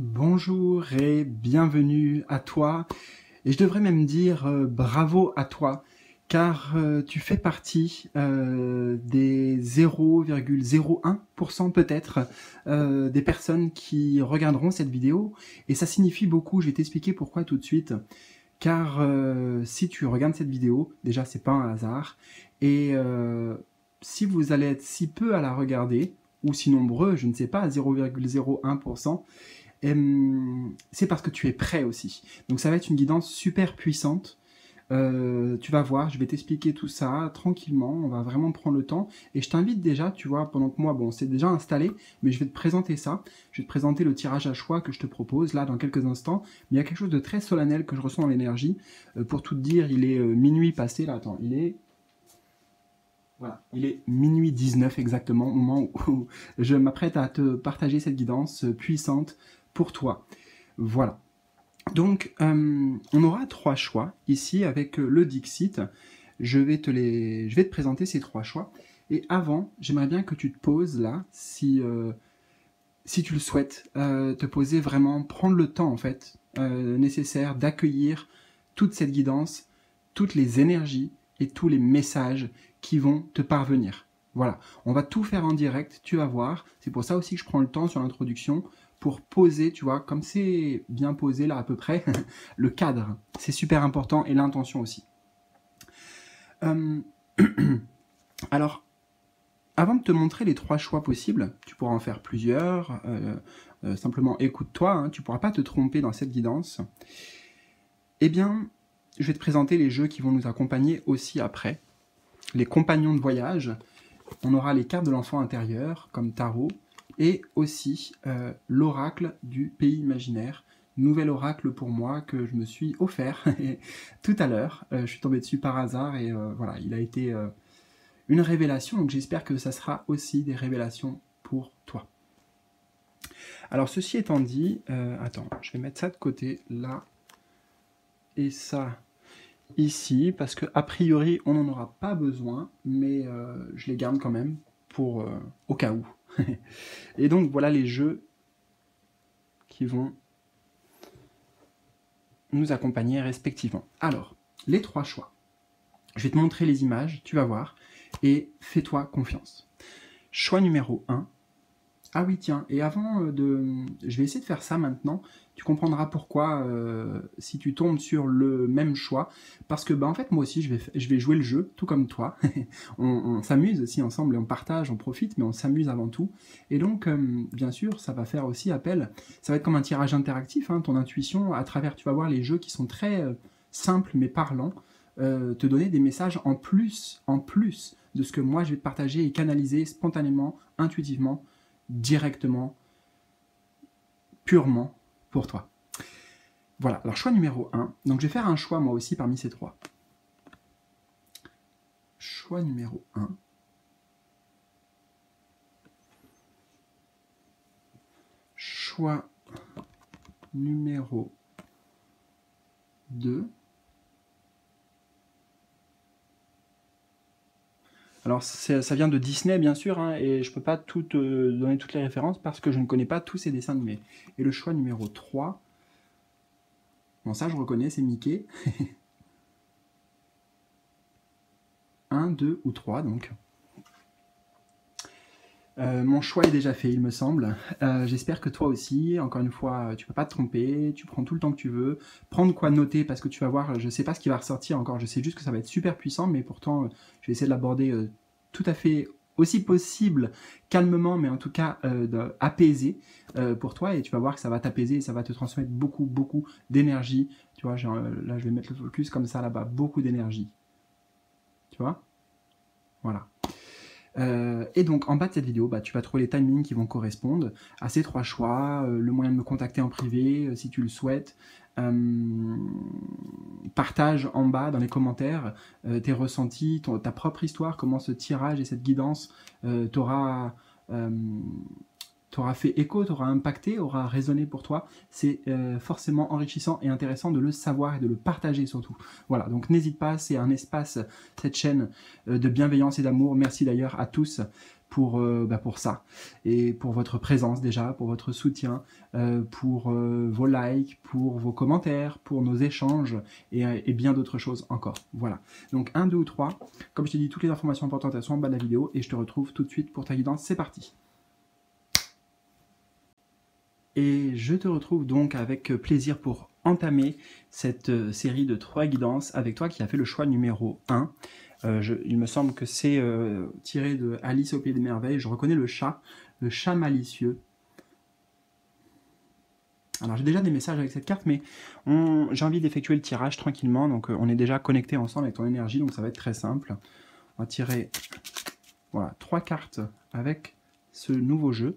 Bonjour et bienvenue à toi, et je devrais même dire bravo à toi, car tu fais partie des 0,01% peut-être des personnes qui regarderont cette vidéo, et ça signifie beaucoup. Je vais t'expliquer pourquoi tout de suite, car si tu regardes cette vidéo, déjà c'est pas un hasard, et si vous allez être si peu à la regarder, ou si nombreux, je ne sais pas, à 0,01%, c'est parce que tu es prêt aussi. Donc ça va être une guidance super puissante. Tu vas voir, je vais t'expliquer tout ça tranquillement, on va vraiment prendre le temps. Et je t'invite déjà, tu vois, pendant que moi, bon, c'est déjà installé, mais je vais te présenter ça. Je vais te présenter le tirage à choix que je te propose, là, dans quelques instants. Mais il y a quelque chose de très solennel que je ressens dans l'énergie. Pour tout te dire, il est minuit passé, là, attends, il est... Voilà, il est minuit 19 exactement, au moment où je m'apprête à te partager cette guidance puissante pour toi. Voilà. Donc, on aura trois choix ici avec le Dixit. Je vais te présenter ces trois choix. Et avant, j'aimerais bien que tu te poses là, si tu le souhaites, te poser vraiment, prendre le temps en fait nécessaire d'accueillir toute cette guidance, toutes les énergies et tous les messages qui vont te parvenir. Voilà, on va tout faire en direct, tu vas voir. C'est pour ça aussi que je prends le temps sur l'introduction pour poser, tu vois, comme c'est bien posé là à peu près, le cadre. C'est super important, et l'intention aussi. Alors, avant de te montrer les trois choix possibles, tu pourras en faire plusieurs, simplement écoute-toi, hein, tu ne pourras pas te tromper dans cette guidance. Eh bien, je vais te présenter les jeux qui vont nous accompagner aussi après. Les compagnons de voyage, on aura les cartes de l'enfant intérieur, comme tarot, et aussi l'oracle du pays imaginaire, nouvel oracle pour moi que je me suis offert tout à l'heure. Je suis tombé dessus par hasard, et voilà, il a été une révélation, donc j'espère que ça sera aussi des révélations pour toi. Alors ceci étant dit, attends, je vais mettre ça de côté, là, et ça ici, parce que a priori on n'en aura pas besoin, mais je les garde quand même pour au cas où. Et donc voilà les jeux qui vont nous accompagner respectivement. Alors, les trois choix. Je vais te montrer les images, tu vas voir, et fais-toi confiance. Choix numéro 1. Ah oui, tiens, et avant de... Je vais essayer de faire ça maintenant. Tu comprendras pourquoi si tu tombes sur le même choix. Parce que, bah, en fait, moi aussi, je vais jouer le jeu, tout comme toi. on s'amuse aussi ensemble, et on partage, on profite, mais on s'amuse avant tout. Et donc, bien sûr, ça va faire aussi appel. Ça va être comme un tirage interactif, hein, ton intuition, à travers, tu vas voir les jeux qui sont très simples, mais parlants, te donner des messages en plus de ce que moi, je vais te partager et canaliser spontanément, intuitivement, directement, purement pour toi. Voilà, alors choix numéro 1. Donc je vais faire un choix moi aussi parmi ces trois. Choix numéro 1. Choix numéro 2. Alors ça vient de Disney bien sûr, hein, et je ne peux pas tout te donner toutes les références parce que je ne connais pas tous ces dessins animés. Et le choix numéro 3, bon ça je reconnais, c'est Mickey. 1, 2 ou 3 donc. Mon choix est déjà fait, il me semble. J'espère que toi aussi, encore une fois, tu ne peux pas te tromper, tu prends tout le temps que tu veux. Prends de quoi noter, parce que tu vas voir, je ne sais pas ce qui va ressortir encore, je sais juste que ça va être super puissant, mais pourtant, je vais essayer de l'aborder tout à fait aussi possible, calmement, mais en tout cas apaisé pour toi, et tu vas voir que ça va t'apaiser, et ça va te transmettre beaucoup d'énergie. Tu vois, genre, là je vais mettre le focus comme ça, là-bas, beaucoup d'énergie. Tu vois? Voilà. Et donc en bas de cette vidéo, bah, tu vas trouver les timings qui vont correspondre à ces trois choix, le moyen de me contacter en privé si tu le souhaites. Partage en bas dans les commentaires tes ressentis, ta propre histoire, comment ce tirage et cette guidance t'aura fait écho, t'aura impacté, aura résonné pour toi. C'est forcément enrichissant et intéressant de le savoir et de le partager surtout. Voilà, donc n'hésite pas, c'est un espace, cette chaîne de bienveillance et d'amour. Merci d'ailleurs à tous pour ça. Et pour votre présence déjà, pour votre soutien, pour vos likes, pour vos commentaires, pour nos échanges et bien d'autres choses encore. Voilà. Donc 1, 2 ou 3. Comme je t'ai dit, toutes les informations importantes elles sont en bas de la vidéo et je te retrouve tout de suite pour ta guidance. C'est parti. Et je te retrouve donc avec plaisir pour entamer cette série de 3 guidances avec toi qui a fait le choix numéro 1. Il me semble que c'est tiré de Alice au Pays des Merveilles. Je reconnais le chat malicieux. Alors j'ai déjà des messages avec cette carte, mais j'ai envie d'effectuer le tirage tranquillement. Donc on est déjà connecté ensemble avec ton énergie, donc ça va être très simple. On va tirer voilà, 3 cartes avec ce nouveau jeu.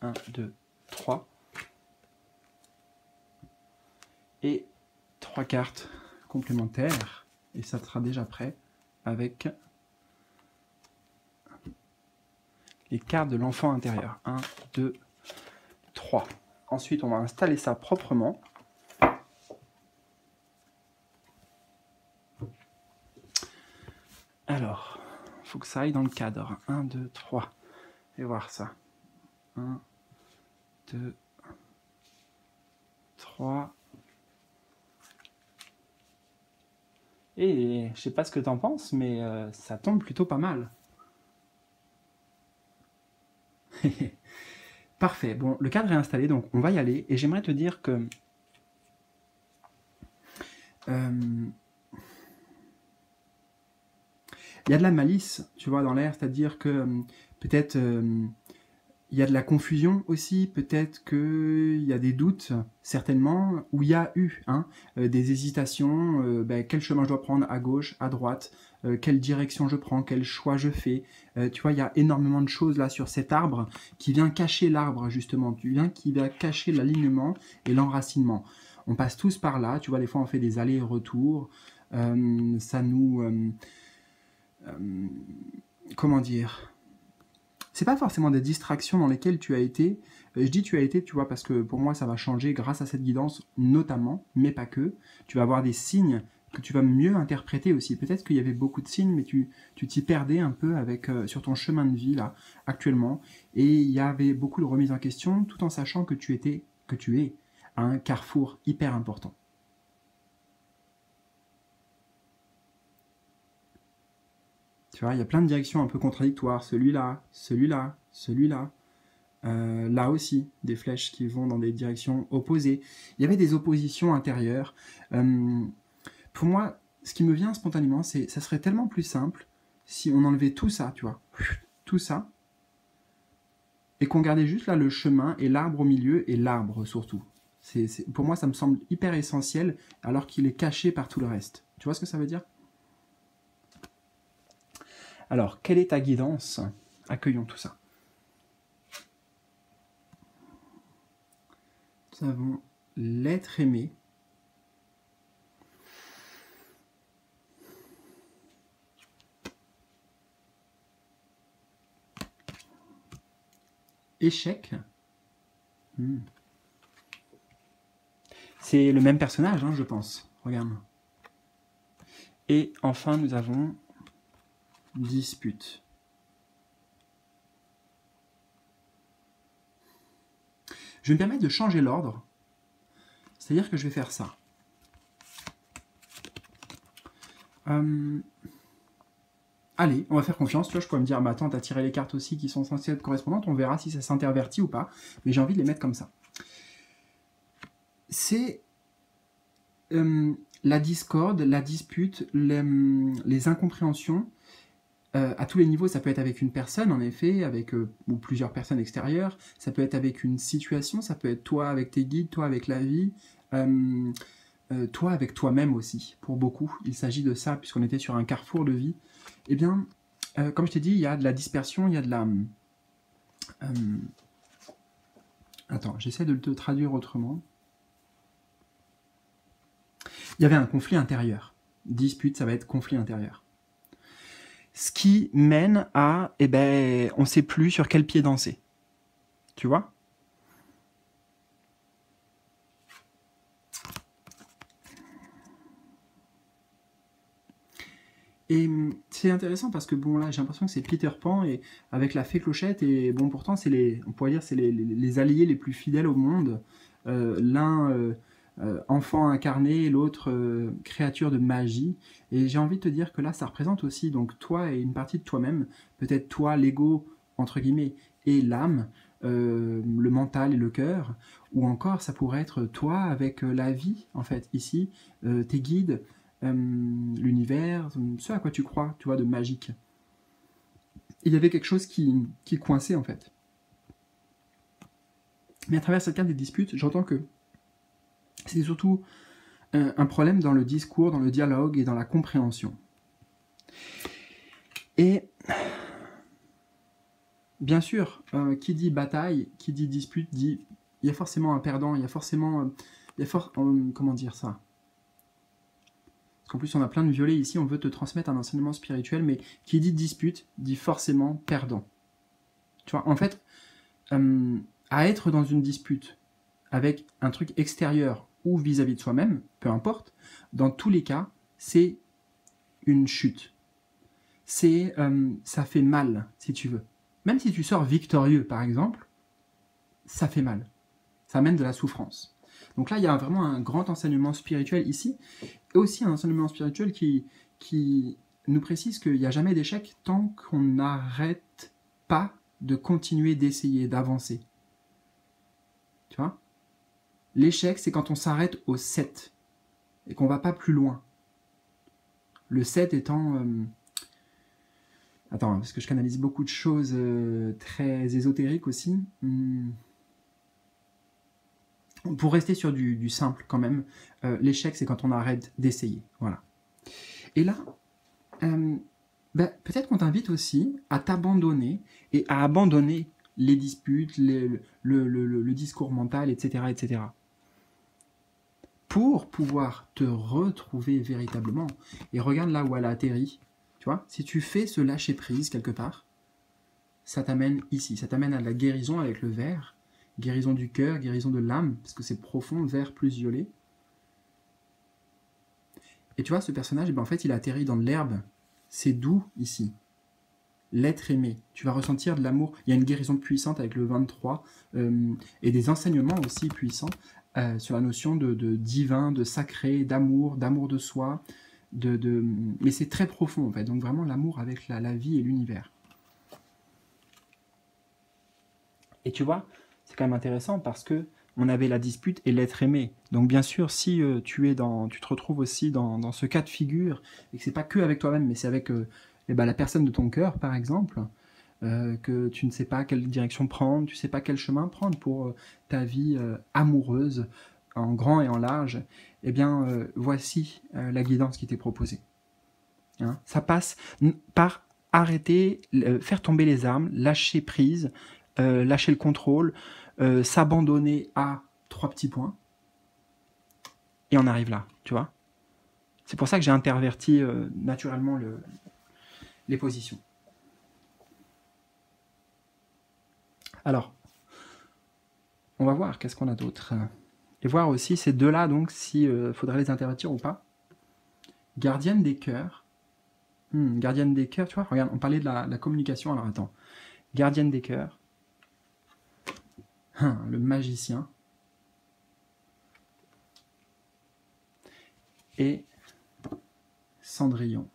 1, 2, 3. Et 3 cartes complémentaires. Et ça sera déjà prêt avec les cartes de l'enfant intérieur. 1, 2, 3. Ensuite, on va installer ça proprement. Alors, il faut que ça aille dans le cadre. 1, 2, 3. Et voir ça. 1, 2, 3. Et je sais pas ce que tu en penses, mais ça tombe plutôt pas mal. Parfait. Bon, le cadre est installé, donc on va y aller. Et j'aimerais te dire que il y a de la malice, tu vois, dans l'air, c'est-à-dire que peut-être il y a de la confusion aussi, peut-être qu'il y a des doutes, certainement, où il y a eu des hésitations, quel chemin je dois prendre, à gauche, à droite, quelle direction je prends, quel choix je fais. Tu vois, il y a énormément de choses là sur cet arbre qui vient cacher l'arbre, justement, qui va cacher l'alignement et l'enracinement. On passe tous par là, tu vois, des fois on fait des allers-retours, ça nous... comment dire ? C'est pas forcément des distractions dans lesquelles tu as été. Je dis tu as été, tu vois, parce que pour moi, ça va changer grâce à cette guidance, notamment, mais pas que. Tu vas avoir des signes que tu vas mieux interpréter aussi. Peut-être qu'il y avait beaucoup de signes, mais tu t'y perdais un peu avec, sur ton chemin de vie, là, actuellement. Et il y avait beaucoup de remises en question, tout en sachant que tu es à un carrefour hyper important. Tu vois, il y a plein de directions un peu contradictoires. Celui-là, celui-là, celui-là. Là aussi, des flèches qui vont dans des directions opposées. Il y avait des oppositions intérieures. Pour moi, ce qui me vient spontanément, c'est ça serait tellement plus simple si on enlevait tout ça, tu vois. Tout ça. Et qu'on gardait juste là le chemin et l'arbre au milieu et l'arbre surtout. Pour moi, ça me semble hyper essentiel alors qu'il est caché par tout le reste. Tu vois ce que ça veut dire ? Alors, quelle est ta guidance? Accueillons tout ça. Nous avons l'être aimé. Échec. C'est le même personnage, je pense. Regarde. Et enfin, nous avons dispute. Je vais me permettre de changer l'ordre. C'est-à-dire que je vais faire ça. Allez, on va faire confiance. Tu vois, je pourrais me dire, attends, t'as tiré les cartes aussi qui sont censées être correspondantes. On verra si ça s'intervertit ou pas. Mais j'ai envie de les mettre comme ça. C'est la discorde, la dispute, les incompréhensions. À tous les niveaux, ça peut être avec une personne, en effet, avec ou plusieurs personnes extérieures. Ça peut être avec une situation, ça peut être toi avec tes guides, toi avec la vie, toi avec toi-même aussi, pour beaucoup. Il s'agit de ça, puisqu'on était sur un carrefour de vie. Eh bien, comme je t'ai dit, il y a de la dispersion, il y a de la... Attends, j'essaie de te traduire autrement. Il y avait un conflit intérieur. Dispute, ça va être conflit intérieur. Ce qui mène à, on ne sait plus sur quel pied danser. Tu vois ? Et c'est intéressant parce que bon là j'ai l'impression que c'est Peter Pan et avec la fée Clochette et bon pourtant c'est on pourrait dire c'est les alliés les plus fidèles au monde. L'un enfant incarné, l'autre créature de magie. Et j'ai envie de te dire que là ça représente aussi donc toi et une partie de toi-même, peut-être toi l'ego entre guillemets et l'âme, le mental et le cœur, ou encore ça pourrait être toi avec la vie en fait ici, tes guides. L'univers, ce à quoi tu crois, tu vois, de magique. Il y avait quelque chose qui coinçait en fait. Mais à travers cette carte des disputes, j'entends que c'était surtout un problème dans le discours, dans le dialogue et dans la compréhension. Et bien sûr, qui dit bataille, qui dit dispute, dit il y a forcément un perdant, il y a forcément, comment dire ça? Parce qu'en plus, on a plein de violets ici, on veut te transmettre un enseignement spirituel, mais qui dit dispute, dit forcément perdant. Tu vois, en fait, à être dans une dispute avec un truc extérieur ou vis-à-vis de soi-même, peu importe, dans tous les cas, c'est une chute. Ça fait mal, si tu veux. Même si tu sors victorieux, par exemple, ça fait mal. Ça amène de la souffrance. Donc là, il y a vraiment un grand enseignement spirituel ici, et aussi un enseignement spirituel qui nous précise qu'il n'y a jamais d'échec tant qu'on n'arrête pas de continuer d'essayer, d'avancer. Tu vois? L'échec, c'est quand on s'arrête au 7 et qu'on ne va pas plus loin. Le 7 étant... Attends, parce que je canalise beaucoup de choses très ésotériques aussi. Pour rester sur du simple quand même, l'échec, c'est quand on arrête d'essayer. Voilà. Et là, peut-être qu'on t'invite aussi à t'abandonner et à abandonner les disputes, le discours mental, etc., etc. Pour pouvoir te retrouver véritablement. Et regarde là où elle a atterri. Tu vois, si tu fais ce lâcher-prise quelque part, ça t'amène ici. Ça t'amène à la guérison avec le vert. Guérison du cœur, guérison de l'âme, parce que c'est profond, vert plus violet. Et tu vois, ce personnage, en fait, il a atterri dans l'herbe. C'est doux ici. L'être aimé. Tu vas ressentir de l'amour. Il y a une guérison puissante avec le 23 et des enseignements aussi puissants sur la notion de divin, de sacré, d'amour de soi. Mais c'est très profond en fait. Donc vraiment l'amour avec la vie et l'univers. Et tu vois, c'est quand même intéressant parce que on avait la dispute et l'être aimé. Donc bien sûr, si tu te retrouves aussi dans ce cas de figure, et que c'est pas que avec toi-même, mais c'est avec la personne de ton cœur, par exemple, que tu ne sais pas quelle direction prendre, tu ne sais pas quel chemin prendre pour ta vie amoureuse, en grand et en large, eh bien, voici la guidance qui t'est proposée. Hein, ça passe par arrêter, faire tomber les armes, lâcher prise, lâcher le contrôle, s'abandonner à 3 petits points, et on arrive là, tu vois. C'est pour ça que j'ai interverti naturellement les positions. Alors, on va voir qu'est-ce qu'on a d'autre. Et voir aussi ces deux-là, donc, s'il faudrait les intervertir ou pas. Gardienne des cœurs. Gardienne des cœurs, tu vois, regarde, on parlait de la communication, alors attends. Gardienne des cœurs. Le magicien. Et Cendrillon.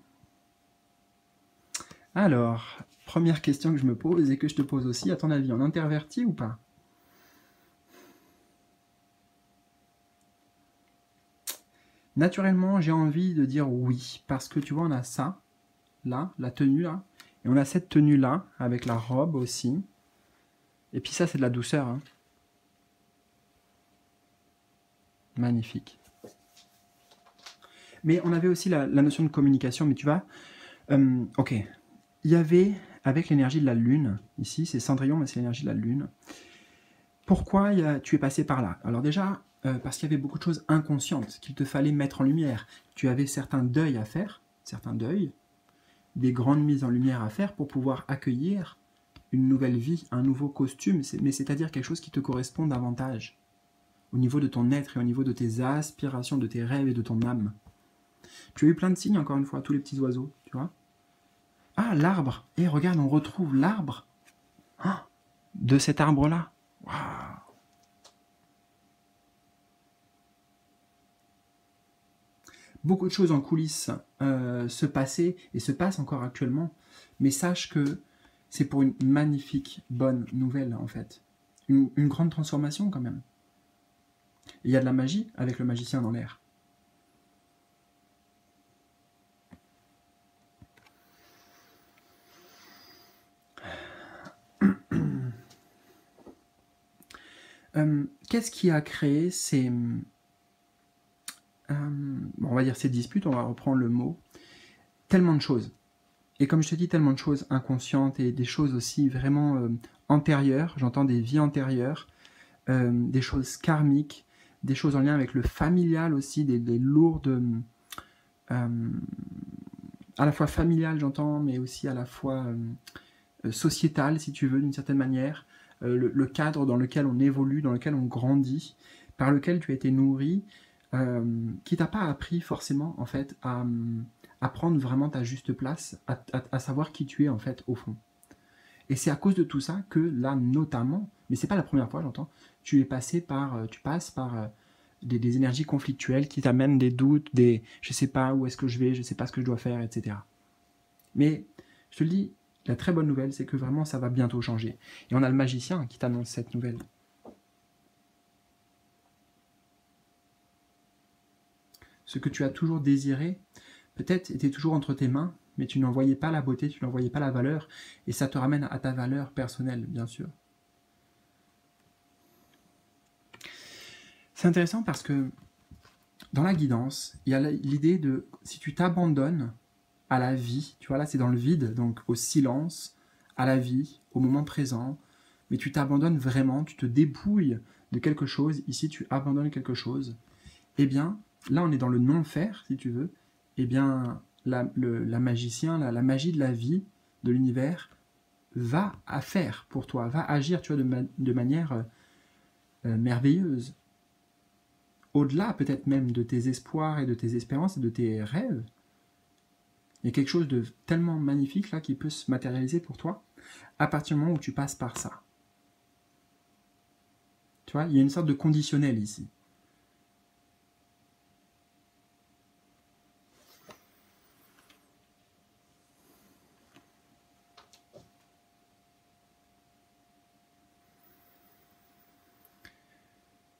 Alors, première question que je me pose et que je te pose aussi, à ton avis, on intervertit ou pas? Naturellement, j'ai envie de dire oui, parce que tu vois, on a ça, là, la tenue là, et on a cette tenue là, avec la robe aussi. Et puis ça, c'est de la douceur. Hein. Magnifique. Mais on avait aussi la notion de communication, mais tu vois, ok, il y avait, avec l'énergie de la lune, ici, c'est Cendrillon, mais c'est l'énergie de la lune. Pourquoi tu es passé par là? Alors déjà, parce qu'il y avait beaucoup de choses inconscientes qu'il te fallait mettre en lumière. Tu avais certains deuils à faire, certains deuils, des grandes mises en lumière à faire pour pouvoir accueillir une nouvelle vie, un nouveau costume, mais c'est-à-dire quelque chose qui te correspond davantage, au niveau de ton être et au niveau de tes aspirations, de tes rêves et de ton âme. Tu as eu plein de signes, encore une fois, tous les petits oiseaux. tu vois. Ah, l'arbre. Et regarde, on retrouve l'arbre de cet arbre-là. Waouh. Beaucoup de choses en coulisses se passaient et se passent encore actuellement, mais sache que c'est pour une magnifique bonne nouvelle en fait. Une grande transformation quand même. Il y a de la magie avec le magicien dans l'air. Qu'est-ce qui a créé ces... on va dire ces disputes, on va reprendre le mot. Tellement de choses. Et comme je te dis, tellement de choses inconscientes et des choses aussi vraiment antérieures, j'entends des vies antérieures, des choses karmiques, des choses en lien avec le familial aussi, des lourdes... à la fois familiales, j'entends, mais aussi à la fois sociétales, si tu veux, d'une certaine manière. Le cadre dans lequel on évolue, dans lequel on grandit, par lequel tu as été nourri, qui t'a pas appris forcément, en fait, à prendre vraiment ta juste place, à savoir qui tu es, en fait, au fond. Et c'est à cause de tout ça que là, notamment, mais c'est pas la première fois, j'entends, tu passes par des énergies conflictuelles qui t'amènent des doutes, des je sais pas où est-ce que je vais, je sais pas ce que je dois faire, etc. Mais je te le dis, la très bonne nouvelle, c'est que vraiment ça va bientôt changer. Et on a le magicien qui t'annonce cette nouvelle. Ce que tu as toujours désiré, peut-être était toujours entre tes mains, mais tu n'en voyais pas la beauté, tu n'en voyais pas la valeur, et ça te ramène à ta valeur personnelle, bien sûr. C'est intéressant parce que dans la guidance, il y a l'idée de si tu t'abandonnes à la vie, tu vois là c'est dans le vide, donc au silence, à la vie, au moment présent, mais tu t'abandonnes vraiment, tu te dépouilles de quelque chose, ici tu abandonnes quelque chose, eh bien là on est dans le non-faire si tu veux, eh bien la magicien, la magie de la vie, de l'univers, va à faire pour toi, va agir tu vois, de manière merveilleuse. Au-delà peut-être même de tes espoirs et de tes espérances et de tes rêves, il y a quelque chose de tellement magnifique là qui peut se matérialiser pour toi à partir du moment où tu passes par ça. Tu vois, il y a une sorte de conditionnel ici.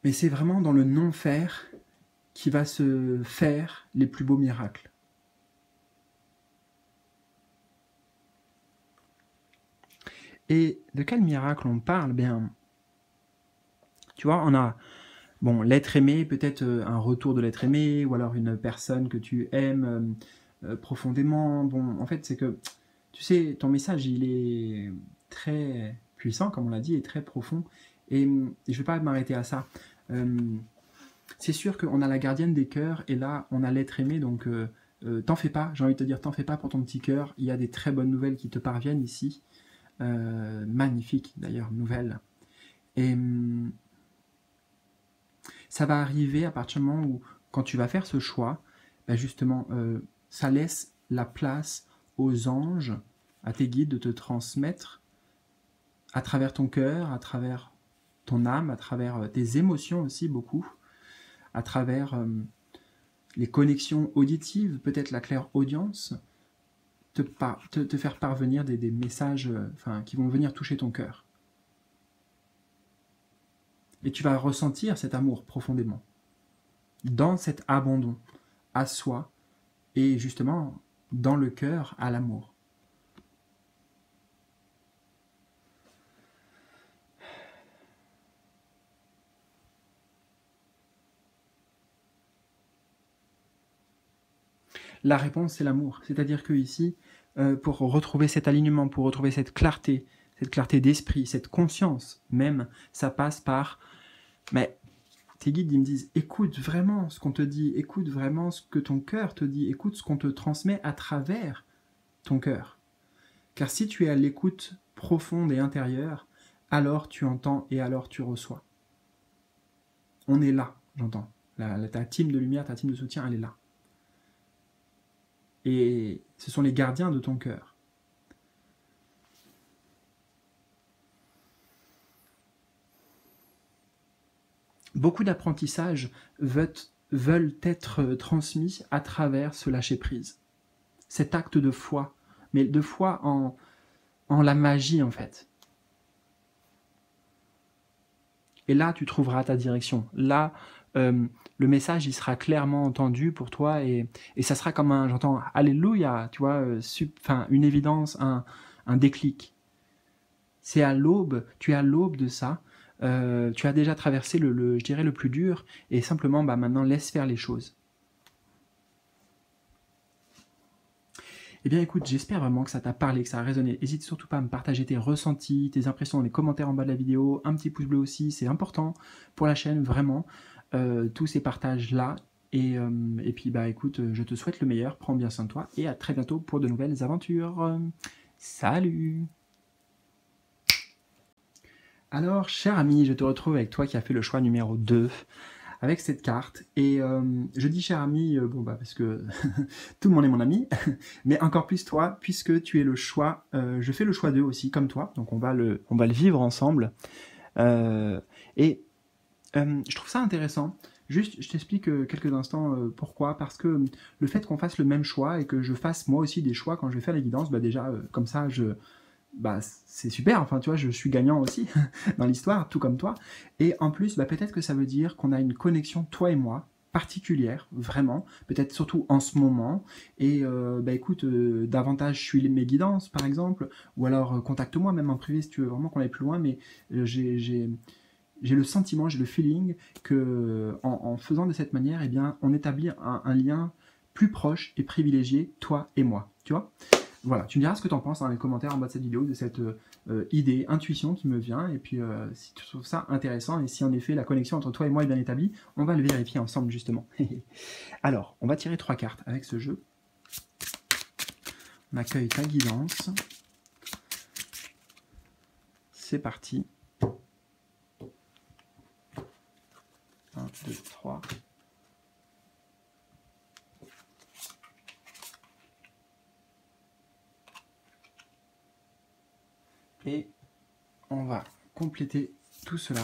Mais c'est vraiment dans le non-faire qui va se faire les plus beaux miracles. Et de quel miracle on parle? Bien, tu vois, on a bon, l'être aimé, peut-être un retour de l'être aimé, ou alors une personne que tu aimes profondément. Bon, en fait, c'est que, tu sais, ton message, il est très puissant, comme on l'a dit, et très profond. Et je ne vais pas m'arrêter à ça. C'est sûr qu'on a la gardienne des cœurs, et là, on a l'être aimé, donc t'en fais pas, j'ai envie de te dire, t'en fais pas pour ton petit cœur. Il y a des très bonnes nouvelles qui te parviennent ici. Magnifiques, d'ailleurs, nouvelles. Et ça va arriver à partir du moment où, quand tu vas faire ce choix, ben justement, ça laisse la place aux anges, à tes guides de te transmettre à travers ton cœur, à travers ton âme, à travers tes émotions aussi beaucoup, à travers les connexions auditives, peut-être la clairaudience, te faire parvenir des messages qui vont venir toucher ton cœur. Et tu vas ressentir cet amour profondément, dans cet abandon à soi, et justement dans le cœur à l'amour. La réponse, c'est l'amour. C'est-à-dire que ici, pour retrouver cet alignement, pour retrouver cette clarté d'esprit, cette conscience même, ça passe par... Mais tes guides, ils me disent, écoute vraiment ce qu'on te dit, écoute vraiment ce que ton cœur te dit, écoute ce qu'on te transmet à travers ton cœur. Car si tu es à l'écoute profonde et intérieure, alors tu entends et alors tu reçois. On est là, j'entends. Ta team de lumière, ta team de soutien, elle est là. Et Ce sont les gardiens de ton cœur. Beaucoup d'apprentissages veulent être transmis à travers ce lâcher-prise. Cet acte de foi, mais de foi en la magie en fait. Et là, tu trouveras ta direction. Là, le message, il sera clairement entendu pour toi et ça sera comme un, j'entends, alléluia, tu vois, une évidence, un déclic. C'est à l'aube, tu es à l'aube de ça. Tu as déjà traversé je dirais, le plus dur et simplement, maintenant, laisse faire les choses. Eh bien écoute, j'espère vraiment que ça t'a parlé, que ça a résonné. N'hésite surtout pas à me partager tes ressentis, tes impressions dans les commentaires en bas de la vidéo. Un petit pouce bleu aussi, c'est important pour la chaîne, vraiment. Tous ces partages-là. Et puis écoute, je te souhaite le meilleur, prends bien soin de toi et à très bientôt pour de nouvelles aventures. Salut! Alors, cher ami, je te retrouve avec toi qui as fait le choix numéro 2. Avec cette carte, et je dis cher ami, parce que tout le monde est mon ami, mais encore plus toi, puisque tu es le choix, je fais le choix d'eux aussi, comme toi, donc on va le vivre ensemble, et je trouve ça intéressant. Juste, je t'explique quelques instants pourquoi, parce que le fait qu'on fasse le même choix, et que je fasse moi aussi des choix quand je vais faire la guidance, déjà, comme ça, c'est super, enfin tu vois, je suis gagnant aussi dans l'histoire, tout comme toi. Et en plus, peut-être que ça veut dire qu'on a une connexion, toi et moi, particulière, vraiment, peut-être surtout en ce moment. Et écoute, davantage suis mes guidances, par exemple, ou alors contacte-moi même en privé si tu veux vraiment qu'on aille plus loin, mais j'ai le sentiment, j'ai le feeling que en faisant de cette manière, eh bien, on établit un lien plus proche et privilégié, toi et moi, tu vois. Voilà, tu me diras ce que tu en penses dans les commentaires en bas de cette vidéo, de cette idée, intuition qui me vient, et puis si tu trouves ça intéressant, et si en effet la connexion entre toi et moi est bien établie, on va le vérifier ensemble justement. Alors, on va tirer 3 cartes avec ce jeu. On accueille ta guidance. C'est parti. 1, 2, 3. Et on va compléter tout cela.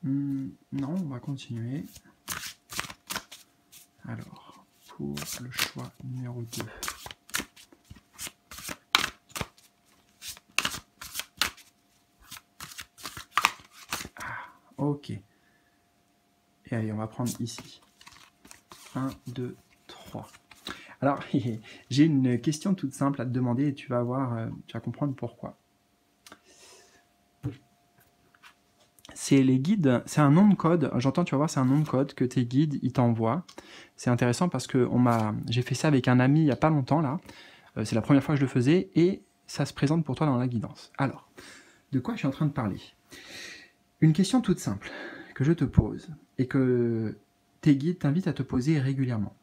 Non, on va continuer. Alors, pour le choix numéro 2. Ok. Et allez, on va prendre ici. 1, 2, 3. Alors, j'ai une question toute simple à te demander et tu vas voir, tu vas comprendre pourquoi. C'est les guides, c'est un nom de code, j'entends, tu vas voir, c'est un nom de code que tes guides, ils t'envoient. C'est intéressant parce que j'ai fait ça avec un ami il n'y a pas longtemps, là. C'est la première fois que je le faisais et ça se présente pour toi dans la guidance. Alors, de quoi je suis en train de parler? Une question toute simple que je te pose et que tes guides t'invitent à te poser régulièrement.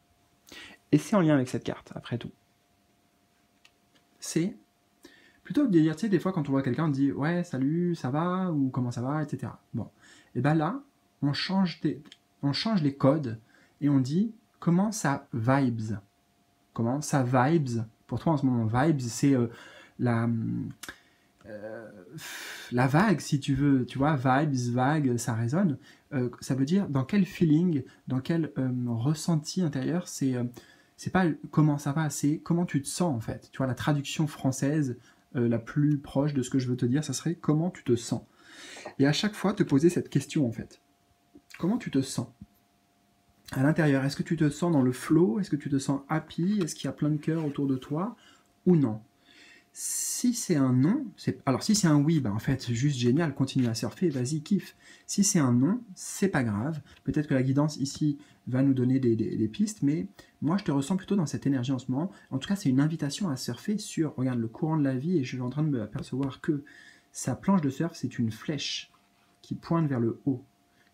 Et c'est en lien avec cette carte, après tout. C'est plutôt que de dire, tu sais, des fois quand on voit quelqu'un, on dit « Ouais, salut, ça va ?» ou « Comment ça va ?» etc. Bon, et là, on change les codes et on dit « Comment ça vibes ?» Comment ça vibes? Pour toi, en ce moment, vibes, c'est la vague, si tu veux, tu vois, vibes, vague, ça résonne. Ça veut dire dans quel feeling, dans quel ressenti intérieur, c'est pas comment ça va, c'est comment tu te sens en fait. Tu vois, la traduction française la plus proche de ce que je veux te dire, ça serait comment tu te sens. Et à chaque fois, te poser cette question en fait. Comment tu te sens à l'intérieur? Est-ce que tu te sens dans le flow? Est-ce que tu te sens happy? Est-ce qu'il y a plein de cœurs autour de toi? Ou non? Si c'est un non, alors si c'est un oui, en fait, c'est juste génial, continue à surfer, vas-y, kiffe. Si c'est un non, c'est pas grave. Peut-être que la guidance ici va nous donner des pistes, mais moi je te ressens plutôt dans cette énergie en ce moment. En tout cas, c'est une invitation à surfer sur, regarde, le courant de la vie, et je suis en train de me apercevoir que sa planche de surf, c'est une flèche qui pointe vers le haut.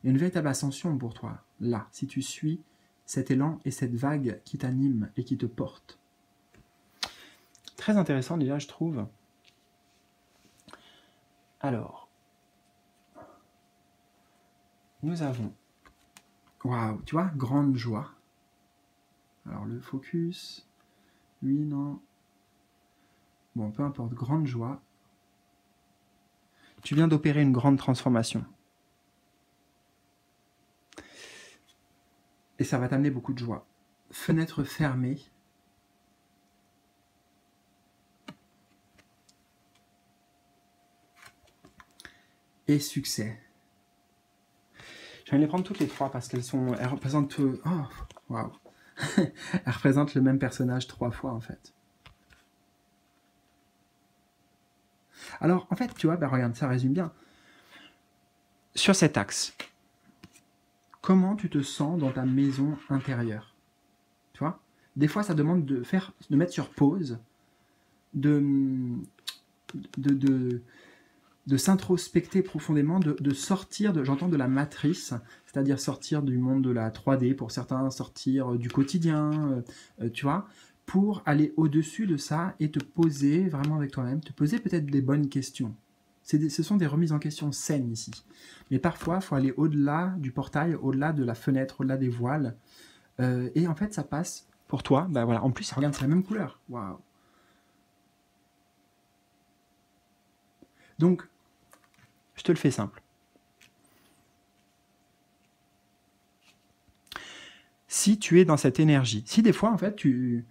Il y a une véritable ascension pour toi, là, si tu suis cet élan et cette vague qui t'anime et qui te porte. Très intéressant déjà, je trouve. Alors, nous avons, waouh, tu vois, grande joie. Alors le focus, lui non. Bon, peu importe, grande joie. Tu viens d'opérer une grande transformation. Et ça va t'amener beaucoup de joie. Fenêtre fermée. Et succès. Je vais les prendre toutes les trois parce qu'elles représentent... Oh, waouh. Elles représentent le même personnage 3 fois en fait. Alors en fait, tu vois, ben, regarde, ça résume bien. Sur cet axe, comment tu te sens dans ta maison intérieure? Tu vois, des fois ça demande de mettre sur pause, de s'introspecter profondément, de sortir, j'entends, de la matrice, c'est-à-dire sortir du monde de la 3D, pour certains, sortir du quotidien, tu vois, pour aller au-dessus de ça et te poser vraiment avec toi-même, te poser peut-être des bonnes questions. Ce sont des remises en question saines ici. Mais parfois, il faut aller au-delà du portail, au-delà de la fenêtre, au-delà des voiles. Et en fait, ça passe pour toi. Ben voilà. En plus, regarde, c'est la même couleur. Waouh. Donc, je te le fais simple. Si tu es dans cette énergie, si des fois, en fait, je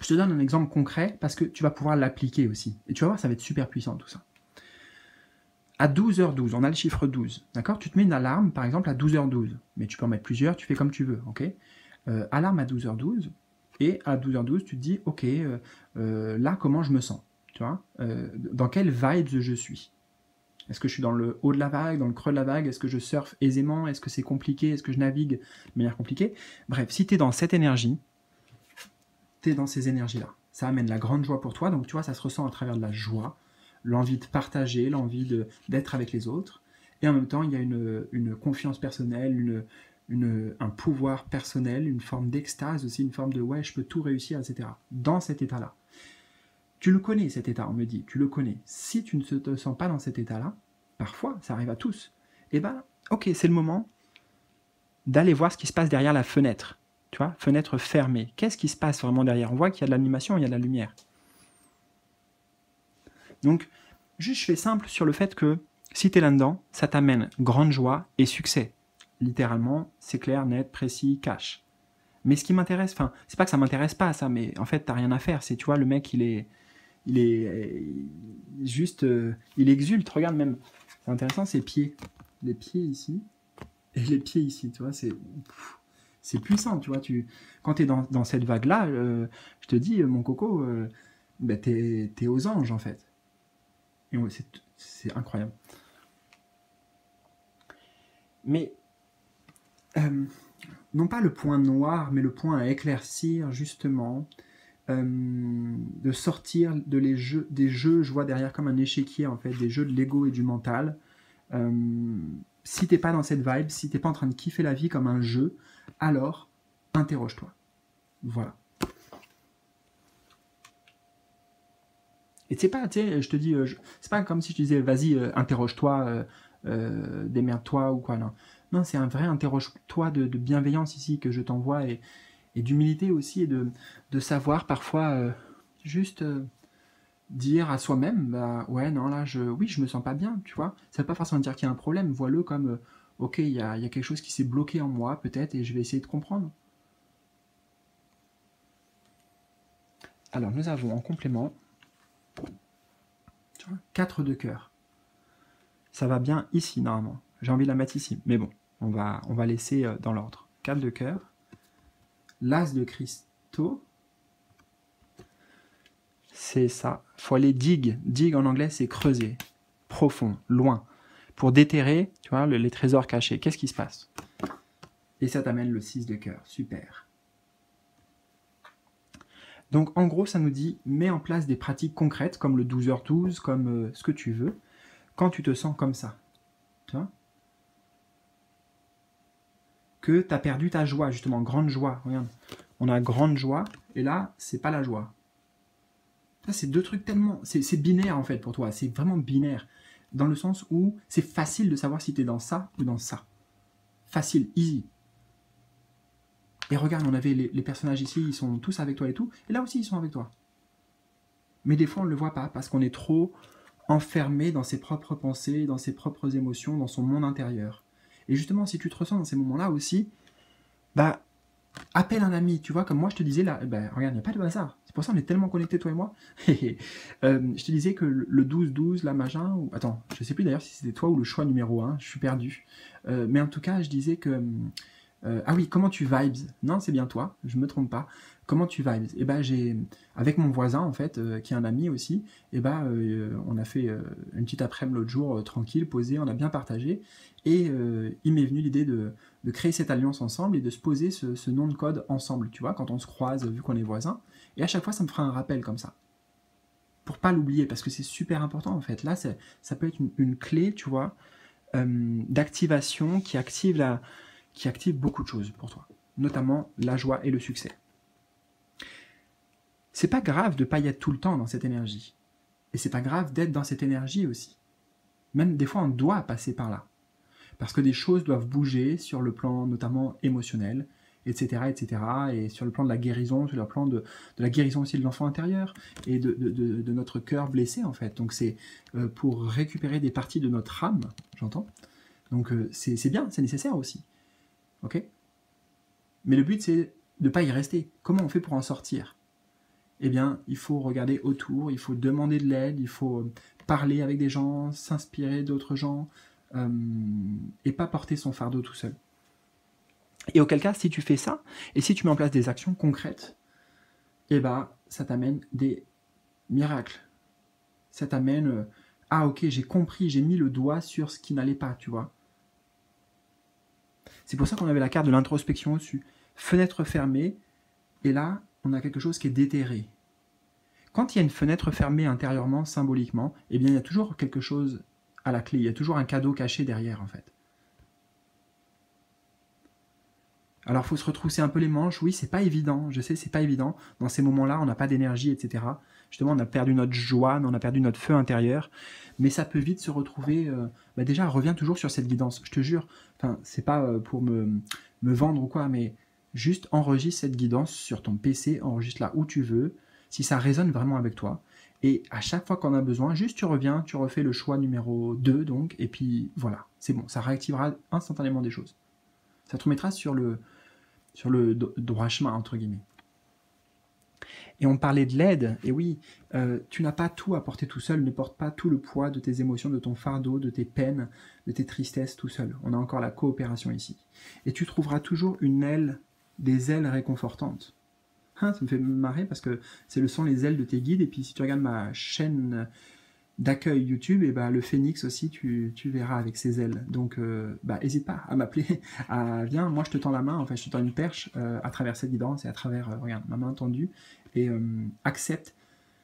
te donne un exemple concret parce que tu vas pouvoir l'appliquer aussi. Et tu vas voir, ça va être super puissant tout ça. À 12h12, on a le chiffre 12, d'accord? Tu te mets une alarme, par exemple, à 12h12. Mais tu peux en mettre plusieurs, tu fais comme tu veux, ok? Alarme à 12h12, et à 12h12, tu te dis, ok, là, comment je me sens? Tu vois? Dans quelle vibes je suis? Est-ce que je suis dans le haut de la vague, dans le creux de la vague? Est-ce que je surfe aisément? Est-ce que c'est compliqué? Est-ce que je navigue de manière compliquée? Bref, si tu es dans cette énergie, tu es dans ces énergies-là. Ça amène la grande joie pour toi. Donc, tu vois, ça se ressent à travers de la joie, l'envie de partager, l'envie d'être avec les autres. Et en même temps, il y a une confiance personnelle, un pouvoir personnel, une forme d'extase aussi, une forme de « ouais, je peux tout réussir », etc. Dans cet état-là. Tu le connais, cet état, on me dit, tu le connais. Si tu ne te sens pas dans cet état-là, parfois, ça arrive à tous, eh ben, ok, c'est le moment d'aller voir ce qui se passe derrière la fenêtre. Tu vois, fenêtre fermée. Qu'est-ce qui se passe vraiment derrière? On voit qu'il y a de l'animation, il y a de la lumière. Donc, juste je fais simple sur le fait que si tu es là-dedans, ça t'amène grande joie et succès. Littéralement, c'est clair, net, précis, cash. Mais ce qui m'intéresse, enfin, c'est pas que ça m'intéresse pas ça, mais en fait, t'as rien à faire. C'est, tu vois, le mec, il est juste, il exulte. Regarde même, c'est intéressant, ses pieds. Les pieds ici et les pieds ici, tu vois, c'est puissant, tu vois. Quand tu es dans cette vague-là, je te dis, mon coco, ben t'es aux anges, en fait. Et c'est incroyable. Mais, non pas le point noir, mais le point à éclaircir, justement, de sortir des jeux, je vois derrière comme un échiquier, en fait, des jeux de l'ego et du mental. Si t'es pas dans cette vibe, si t'es pas en train de kiffer la vie comme un jeu, alors interroge-toi. Voilà. Et c'est pas, tu sais, je te dis, c'est pas comme si je te disais, vas-y, interroge-toi, démerde-toi ou quoi, non. Non, c'est un vrai interroge-toi de bienveillance ici que je t'envoie et d'humilité aussi et de savoir parfois juste dire à soi-même, bah ouais, non, là, oui, je me sens pas bien, tu vois. Ça veut pas forcément dire qu'il y a un problème, vois-le comme, ok, il y a quelque chose qui s'est bloqué en moi, peut-être, et je vais essayer de comprendre. Alors, nous avons en complément 4 de cœur. Ça va bien ici, normalement. J'ai envie de la mettre ici, mais bon, on va laisser dans l'ordre. 4 de cœur, l'as de cristaux, c'est ça. Il faut aller dig. Dig en anglais, c'est creuser, profond, loin, pour déterrer, tu vois, les trésors cachés. Qu'est-ce qui se passe? Et ça t'amène le 6 de cœur. Super. Donc, en gros, ça nous dit, mets en place des pratiques concrètes, comme le 12h12, comme ce que tu veux, quand tu te sens comme ça. Tu vois? Que tu as perdu ta joie, justement, grande joie. Regarde, on a grande joie, et là, c'est pas la joie. C'est deux trucs tellement... C'est binaire, en fait, pour toi. C'est vraiment binaire. Dans le sens où c'est facile de savoir si tu es dans ça ou dans ça. Facile, easy. Et regarde, on avait les personnages ici, ils sont tous avec toi et tout, et là aussi ils sont avec toi. Mais des fois on ne le voit pas, parce qu'on est trop enfermé dans ses propres pensées, dans ses propres émotions, dans son monde intérieur. Et justement, si tu te ressens dans ces moments-là aussi, bah, appelle un ami, tu vois, comme moi je te disais, là, bah, regarde, il n'y a pas de hasard. C'est pour ça qu'on est tellement connectés, toi et moi. Je te disais que le 12-12, là, machin, ou... Attends, je sais plus d'ailleurs si c'était toi ou le choix numéro 1, je suis perdu. Mais en tout cas, je disais que... ah oui, comment tu vibes? Non, c'est bien toi, je me trompe pas. Comment tu vibes? Et ben j'ai avec mon voisin en fait, qui est un ami aussi. Et ben on a fait une petite après-midi l'autre jour, tranquille, posé, on a bien partagé. Et il m'est venu l'idée de créer cette alliance ensemble et de se poser ce nom de code ensemble. Tu vois, quand on se croise, vu qu'on est voisins. Et à chaque fois, ça me fera un rappel comme ça, pour pas l'oublier, parce que c'est super important en fait. Là, ça peut être une clé, tu vois, d'activation qui active beaucoup de choses pour toi, notamment la joie et le succès. C'est pas grave de pas y être tout le temps dans cette énergie. Et c'est pas grave d'être dans cette énergie aussi. Même des fois, on doit passer par là. Parce que des choses doivent bouger sur le plan notamment émotionnel, etc., etc., et sur le plan de la guérison, sur le plan de la guérison aussi de l'enfant intérieur, et de notre cœur blessé, en fait. Donc c'est pour récupérer des parties de notre âme, j'entends. Donc c'est bien, c'est nécessaire aussi. Ok ? Mais le but, c'est de ne pas y rester. Comment on fait pour en sortir? Eh bien, il faut regarder autour, il faut demander de l'aide, il faut parler avec des gens, s'inspirer d'autres gens, et pas porter son fardeau tout seul. Et auquel cas, si tu fais ça, et si tu mets en place des actions concrètes, eh ben, ça t'amène des miracles. Ça t'amène, ah ok, j'ai compris, j'ai mis le doigt sur ce qui n'allait pas, tu vois. C'est pour ça qu'on avait la carte de l'introspection au-dessus. Fenêtre fermée, et là, on a quelque chose qui est déterré. Quand il y a une fenêtre fermée intérieurement, symboliquement, eh bien, il y a toujours quelque chose à la clé. Il y a toujours un cadeau caché derrière, en fait. Alors, il faut se retrousser un peu les manches. Oui, c'est pas évident. Je sais, c'est pas évident. Dans ces moments-là, on n'a pas d'énergie, etc. Justement, on a perdu notre joie, on a perdu notre feu intérieur. Mais ça peut vite se retrouver... déjà, reviens toujours sur cette guidance. Je te jure, c'est pas pour me vendre ou quoi, mais juste enregistre cette guidance sur ton PC, enregistre-la où tu veux, si ça résonne vraiment avec toi. Et à chaque fois qu'on a besoin, juste tu reviens, tu refais le choix numéro 2, donc, et puis voilà, c'est bon, ça réactivera instantanément des choses. Ça te remettra sur le droit chemin, entre guillemets. Et on parlait de l'aide, et oui, tu n'as pas tout à porter tout seul, ne porte pas tout le poids de tes émotions, de ton fardeau, de tes peines, de tes tristesses tout seul. On a encore la coopération ici. Et tu trouveras toujours des ailes réconfortantes. Ça me fait marrer parce que ce sont les ailes de tes guides, et puis si tu regardes ma chaîne d'accueil YouTube, et le phénix aussi, tu verras avec ses ailes. Donc, n'hésite pas à m'appeler, viens, moi je te tends la main, enfin je te tends une perche à travers cette guidance et à travers, regarde, ma main tendue, et accepte,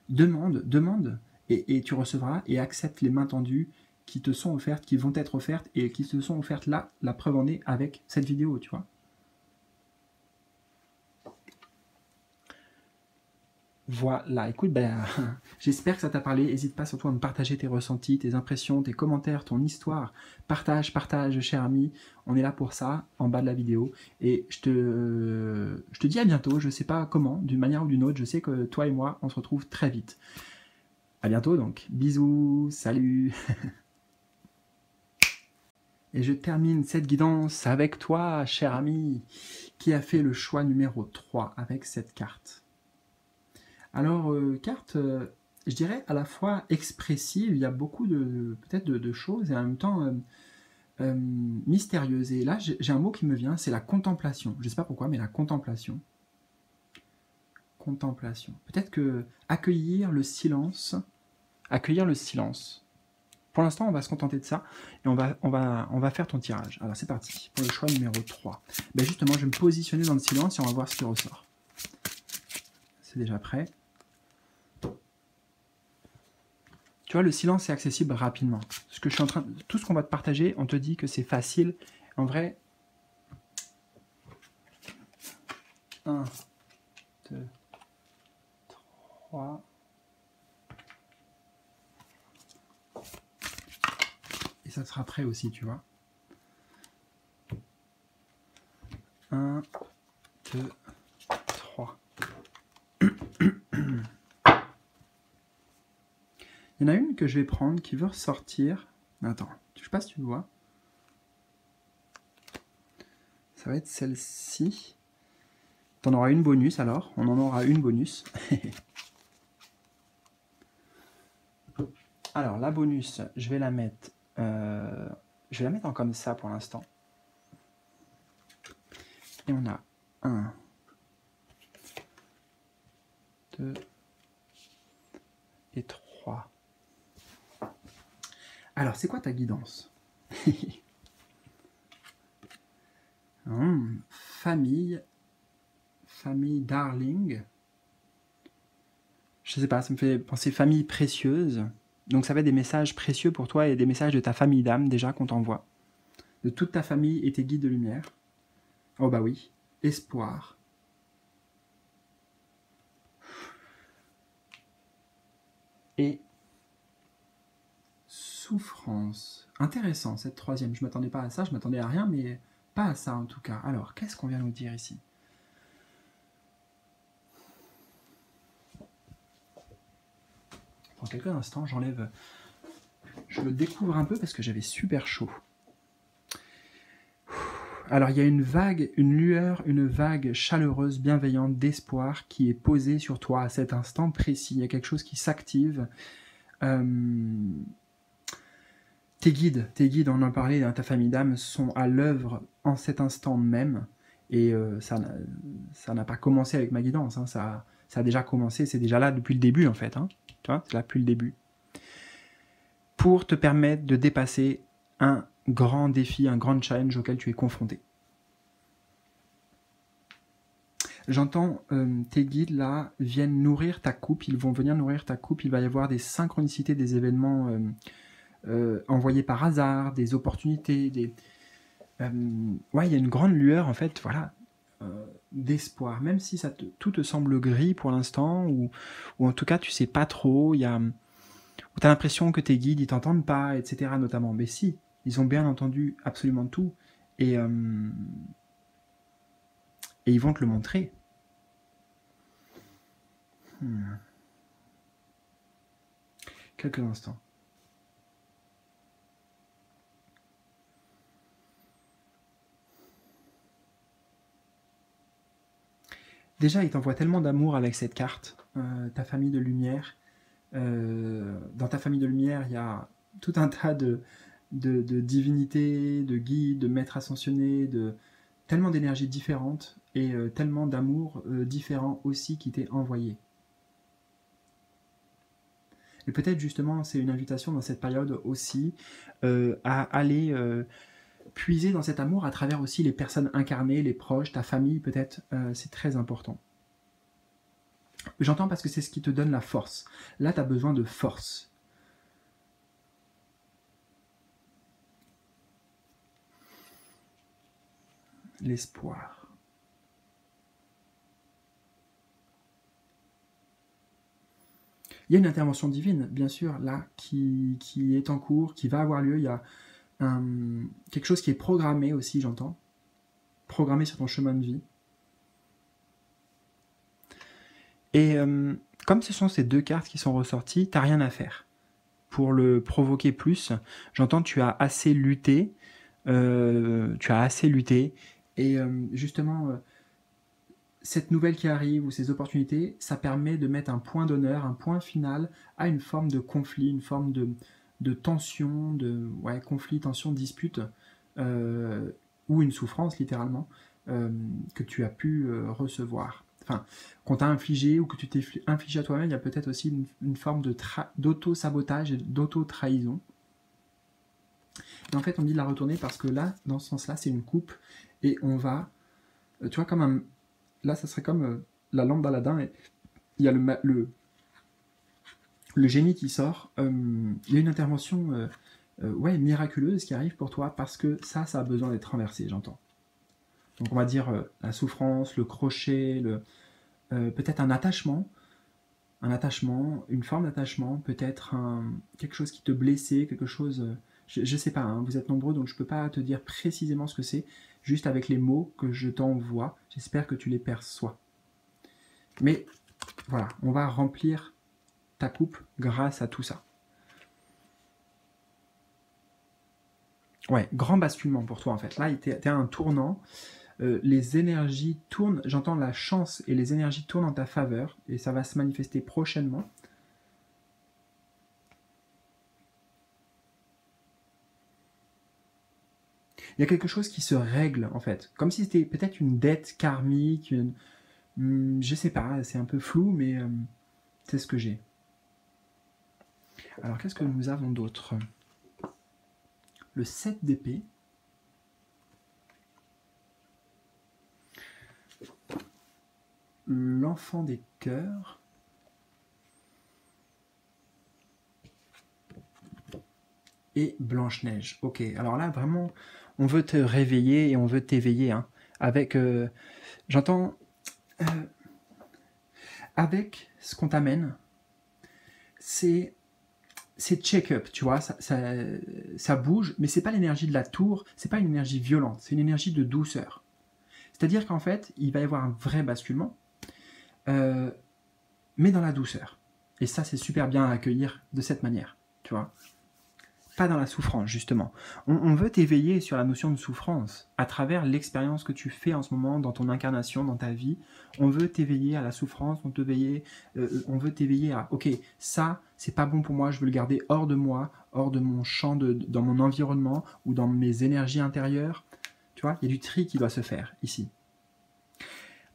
demande, et tu recevras, et accepte les mains tendues qui te sont offertes, qui vont être offertes, et qui te sont offertes là, la preuve en est avec cette vidéo, tu vois. Voilà, écoute, j'espère que ça t'a parlé. N'hésite pas surtout à me partager tes ressentis, tes impressions, tes commentaires, ton histoire. Partage, cher ami. On est là pour ça, en bas de la vidéo. Et je te dis à bientôt. Je sais pas comment, d'une manière ou d'une autre. Je sais que toi et moi, on se retrouve très vite. À bientôt donc. Bisous, salut. Et je termine cette guidance avec toi, cher ami, qui a fait le choix numéro 3 avec cette carte. Alors, carte, je dirais à la fois expressive, il y a beaucoup peut-être de choses, et en même temps mystérieuses. Et là, j'ai un mot qui me vient, c'est la contemplation. Je ne sais pas pourquoi, mais la contemplation. Contemplation. Peut-être que accueillir le silence. Pour l'instant, on va se contenter de ça, et on va faire ton tirage. Alors, c'est parti, pour le choix numéro 3. Justement, je vais me positionner dans le silence, et on va voir ce qui ressort. C'est déjà prêt. Tu vois, le silence est accessible rapidement. Tout ce qu'on va te partager, on te dit que c'est facile. En vrai, 1, 2, 3. Et ça sera prêt aussi, tu vois. 1, 2, 3. Il y en a une que je vais prendre qui veut ressortir. Attends, je sais pas si tu vois. Ça va être celle-ci. T'en auras une bonus alors. On en aura une bonus. Alors la bonus, je vais la mettre en comme ça pour l'instant. Et on a 1, 2 et 3. Alors, c'est quoi ta guidance? Famille darling. Je sais pas, ça me fait penser famille précieuse. Donc ça va être des messages précieux pour toi et des messages de ta famille d'âme déjà qu'on t'envoie. De toute ta famille et tes guides de lumière. Oh bah oui. Espoir. Et souffrance. Intéressant cette troisième. Je m'attendais pas à ça, je m'attendais à rien, mais pas à ça en tout cas. Alors, qu'est-ce qu'on vient nous dire ici? Dans quelques instants, j'enlève... Je le découvre un peu parce que j'avais super chaud. Alors, il y a une vague, une lueur, une vague chaleureuse, bienveillante, d'espoir qui est posée sur toi à cet instant précis. Il y a quelque chose qui s'active. Tes guides, on en parlait dans ta famille d'âme, sont à l'œuvre en cet instant même. Et ça n'a pas commencé avec ma guidance. Hein, ça a déjà commencé, c'est déjà là depuis le début en fait. Hein, tu vois, c'est là depuis le début. Pour te permettre de dépasser un grand défi, un grand challenge auquel tu es confronté. J'entends tes guides là viennent nourrir ta coupe, ils vont venir nourrir ta coupe, il va y avoir des synchronicités, des événements envoyés par hasard, des opportunités, ouais, il y a une grande lueur en fait, voilà, d'espoir, même si tout te semble gris pour l'instant, ou en tout cas tu sais pas trop, tu as l'impression que tes guides ils t'entendent pas, etc. notamment, mais si, ils ont bien entendu absolument tout, et ils vont te le montrer. Quelques instants. Déjà, il t'envoie tellement d'amour avec cette carte, ta famille de lumière. Dans ta famille de lumière, il y a tout un tas de divinités, de guides, de maîtres ascensionnés, tellement d'énergies différentes et tellement d'amour différents aussi qui t'est envoyé. Et peut-être justement, c'est une invitation dans cette période aussi à aller puiser dans cet amour à travers aussi les personnes incarnées, les proches, ta famille peut-être, c'est très important. J'entends parce que c'est ce qui te donne la force. Là, tu as besoin de force. L'espoir. Il y a une intervention divine, bien sûr, là, qui est en cours, qui va avoir lieu. Il y a quelque chose qui est programmé aussi, j'entends. Programmé sur ton chemin de vie. Et comme ce sont ces deux cartes qui sont ressorties, tu n'as rien à faire. Pour le provoquer plus, j'entends tu as assez lutté. Et justement, cette nouvelle qui arrive ou ces opportunités, ça permet de mettre un point d'honneur, un point final à une forme de conflit, une forme de tension, conflit, tension, dispute, ou une souffrance littéralement, que tu as pu recevoir. Enfin, qu'on t'a infligé ou que tu t'es infligé à toi-même, il y a peut-être aussi une forme d'auto-sabotage et d'auto-trahison. Et en fait, on dit de la retourner parce que là, dans ce sens-là, c'est une coupe et on va, tu vois, comme un... Là, ça serait comme la lampe d'Aladin et il y a le génie qui sort. Il y a une intervention miraculeuse qui arrive pour toi parce que ça a besoin d'être renversé, j'entends. Donc on va dire la souffrance, le crochet, peut-être un attachement, une forme d'attachement, peut-être quelque chose qui te blessait, quelque chose Je sais pas, hein, vous êtes nombreux, donc je peux pas te dire précisément ce que c'est, juste avec les mots que je t'envoie. J'espère que tu les perçois. Mais voilà, on va remplir ta coupe grâce à tout ça. Ouais, grand basculement pour toi en fait. Là, t'es à un tournant. Les énergies tournent, j'entends la chance et les énergies tournent en ta faveur et ça va se manifester prochainement. Il y a quelque chose qui se règle en fait, comme si c'était peut-être une dette karmique, je sais pas, c'est un peu flou, mais c'est ce que j'ai. Alors qu'est-ce que nous avons d'autre? Le 7 d'épée. L'enfant des cœurs. Et Blanche-Neige. Ok, alors là, vraiment, on veut te réveiller et on veut t'éveiller. Hein, avec, j'entends, avec ce qu'on t'amène, c'est check-up, tu vois, ça bouge, mais c'est pas l'énergie de la tour, c'est pas une énergie violente, c'est une énergie de douceur. C'est-à-dire qu'en fait, il va y avoir un vrai basculement, mais dans la douceur. Et ça, c'est super bien à accueillir de cette manière, tu vois. Pas dans la souffrance, justement. On veut t'éveiller sur la notion de souffrance à travers l'expérience que tu fais en ce moment dans ton incarnation, dans ta vie. On veut t'éveiller à la souffrance, on veut t'éveiller à « Ok, ça, c'est pas bon pour moi, je veux le garder hors de moi, hors de mon champ, dans mon environnement ou dans mes énergies intérieures. » Tu vois, il y a du tri qui doit se faire ici.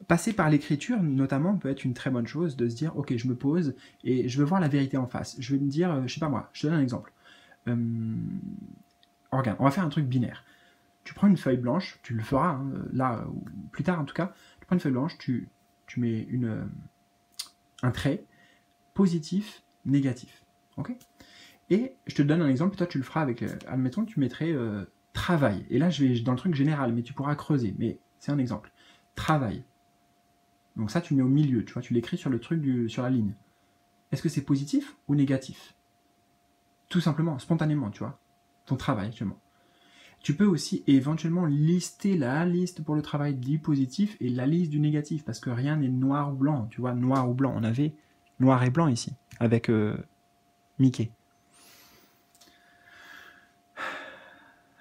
Passer par l'écriture, notamment, peut être une très bonne chose de se dire « Ok, je me pose et je veux voir la vérité en face. » Je vais me dire, je sais pas moi, je te donne un exemple. Regarde, on va faire un truc binaire. Tu prends une feuille blanche, tu le feras hein, là ou plus tard en tout cas. Tu prends une feuille blanche, tu mets un trait positif, négatif, ok. Et je te donne un exemple. Toi, tu le feras avec, admettons, tu mettrais travail. Et là, je vais dans le truc général, mais tu pourras creuser. Mais c'est un exemple. Travail. Donc ça, tu mets au milieu. Tu vois, tu l'écris sur le truc sur la ligne. Est-ce que c'est positif ou négatif? Tout simplement, spontanément, tu vois. Ton travail, actuellement. Tu peux aussi éventuellement lister la liste pour le travail du positif et la liste du négatif, parce que rien n'est noir ou blanc, tu vois, noir ou blanc. On avait noir et blanc ici, avec Mickey.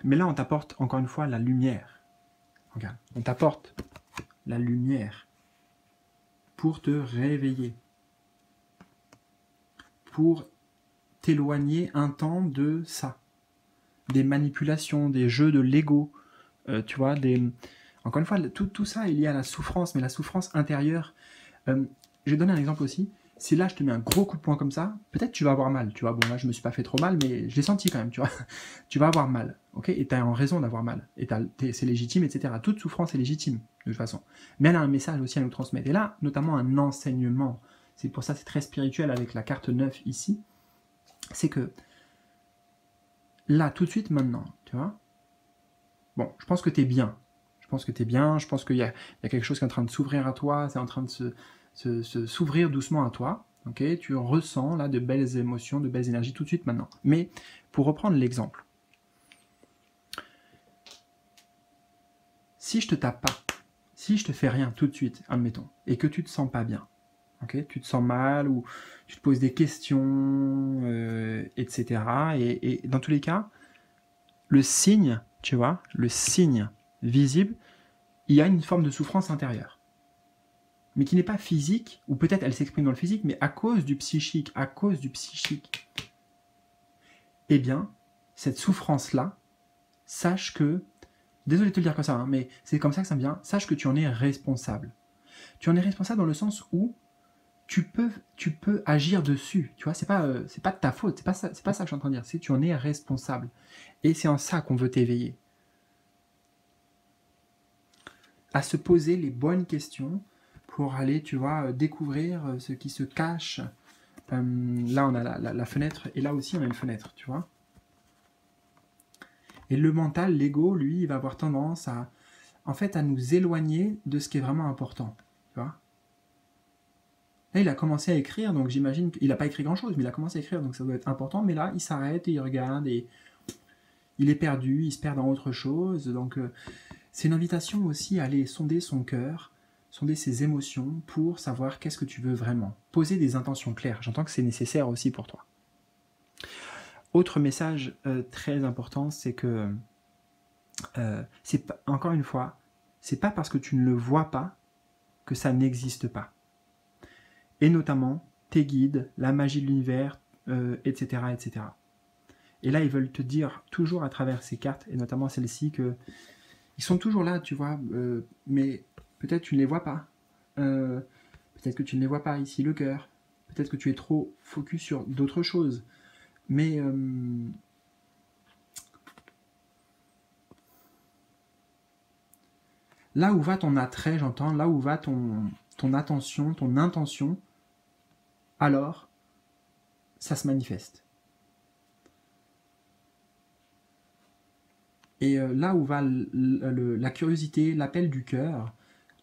Mais là, on t'apporte encore une fois la lumière. Regarde, on t'apporte la lumière pour te réveiller, pour t'éloigner un temps de ça. Des manipulations, des jeux de Lego, tu vois, encore une fois, tout ça est lié à la souffrance, mais la souffrance intérieure. Je vais donner un exemple aussi. Si là, je te mets un gros coup de poing comme ça, peut-être tu vas avoir mal, tu vois. Bon, là, je me suis pas fait trop mal, mais je l'ai senti quand même, tu vois. Tu vas avoir mal, ok. Et tu as en raison d'avoir mal. Et c'est légitime, etc. Toute souffrance est légitime, de toute façon. Mais elle a un message aussi à nous transmettre. Et là, notamment un enseignement. C'est pour ça c'est très spirituel avec la carte 9 ici. C'est que là, tout de suite, maintenant, tu vois. Bon, je pense que tu es bien. Je pense que tu es bien. Je pense qu'il y a quelque chose qui est en train de s'ouvrir à toi. C'est en train de s'ouvrir doucement à toi. Okay, tu ressens là de belles émotions, de belles énergies tout de suite maintenant. Mais pour reprendre l'exemple, si je te tape pas, si je te fais rien tout de suite, admettons, et que tu te sens pas bien, okay, tu te sens mal ou tu te poses des questions, etc. Et dans tous les cas, le signe, tu vois, le signe visible, il y a une forme de souffrance intérieure. Mais qui n'est pas physique, ou peut-être elle s'exprime dans le physique, mais à cause du psychique, eh bien, cette souffrance-là, sache que, désolé de te le dire comme ça, hein, mais c'est comme ça que ça me vient, sache que tu en es responsable. Tu en es responsable dans le sens où tu peux agir dessus, tu vois, c'est pas de ta faute, c'est pas ça que je suis en train de dire, c'est tu en es responsable. Et c'est en ça qu'on veut t'éveiller. À se poser les bonnes questions, pour aller, tu vois, découvrir ce qui se cache. Là, on a la fenêtre, et là aussi, on a une fenêtre, tu vois. Et le mental, l'ego, lui, il va avoir tendance à nous éloigner de ce qui est vraiment important, tu vois. Là, il a commencé à écrire, donc j'imagine qu'il n'a pas écrit grand-chose, mais il a commencé à écrire, donc ça doit être important, mais là, il s'arrête et il regarde, et il est perdu, il se perd dans autre chose. Donc c'est une invitation aussi à aller sonder son cœur, sonder ses émotions pour savoir qu'est-ce que tu veux vraiment. Poser des intentions claires. J'entends que c'est nécessaire aussi pour toi. Autre message très important, c'est que, encore une fois, c'est pas parce que tu ne le vois pas que ça n'existe pas. Et notamment tes guides, la magie de l'univers, etc., etc. Et là, ils veulent te dire toujours à travers ces cartes, et notamment celle-ci, que ils sont toujours là, tu vois, mais peut-être tu ne les vois pas. Peut-être que tu ne les vois pas ici, le cœur. Peut-être que tu es trop focus sur d'autres choses. Mais là où va ton attrait, j'entends, là où va ton attention, ton intention, alors ça se manifeste. Et là où va la curiosité, l'appel du cœur,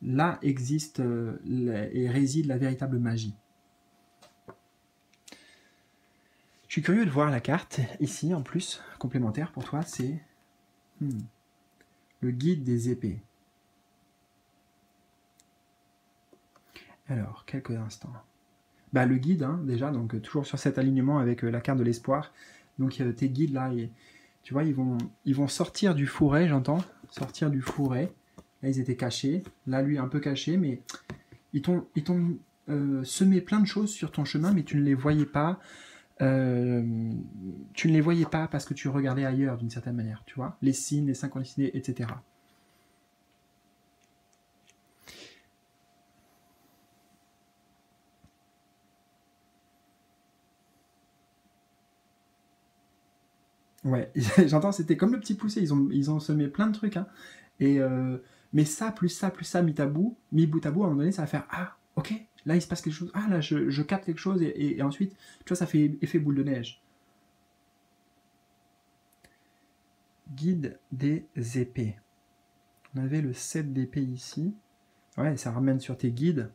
là existe et réside la véritable magie. Je suis curieux de voir la carte, ici en plus, complémentaire pour toi, c'est le guide des épées. Alors, quelques instants. Bah, le guide, hein, déjà, donc toujours sur cet alignement avec la carte de l'espoir. Donc tes guides là, tu vois, ils vont sortir du fourré, j'entends, sortir du fourré. Là, ils étaient cachés. Là, lui, un peu caché, mais ils t'ont semé plein de choses sur ton chemin, mais tu ne les voyais pas. Tu ne les voyais pas parce que tu regardais ailleurs d'une certaine manière, tu vois, les signes, les synchronicités, etc. Ouais, j'entends, c'était comme le petit poussé, ils ont semé plein de trucs, hein. Et mais ça, plus ça, plus ça, mis bout à bout, à un moment donné, ça va faire ah, ok, là il se passe quelque chose, ah là je capte quelque chose, et ensuite, tu vois, ça fait effet boule de neige. Guide des épées. On avait le 7 d'épée ici. Ouais, ça ramène sur tes guides.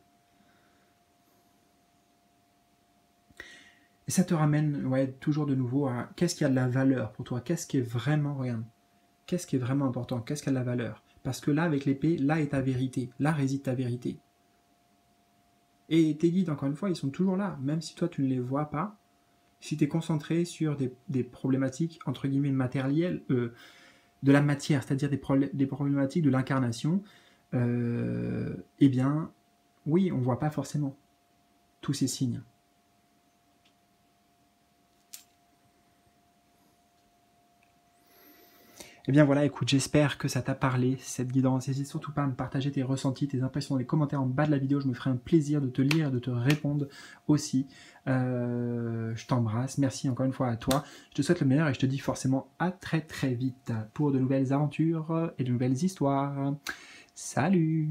Et ça te ramène, ouais, toujours de nouveau à qu'est-ce qui a de la valeur pour toi, qu'est-ce qui est vraiment, regarde, qu'est-ce qui est vraiment important, qu'est-ce qui a de la valeur. Parce que là, avec l'épée, là est ta vérité, là réside ta vérité. Et tes guides, encore une fois, ils sont toujours là, même si toi tu ne les vois pas. Si tu es concentré sur des problématiques, entre guillemets, matérielles, de la matière, c'est-à-dire des problématiques de l'incarnation, eh bien, oui, on ne voit pas forcément tous ces signes. Eh bien voilà, écoute, j'espère que ça t'a parlé, cette guidance. N'hésite surtout pas à me partager tes ressentis, tes impressions dans les commentaires en bas de la vidéo. Je me ferai un plaisir de te lire et de te répondre aussi. Je t'embrasse. Merci encore une fois à toi. Je te souhaite le meilleur et je te dis forcément à très très vite pour de nouvelles aventures et de nouvelles histoires. Salut!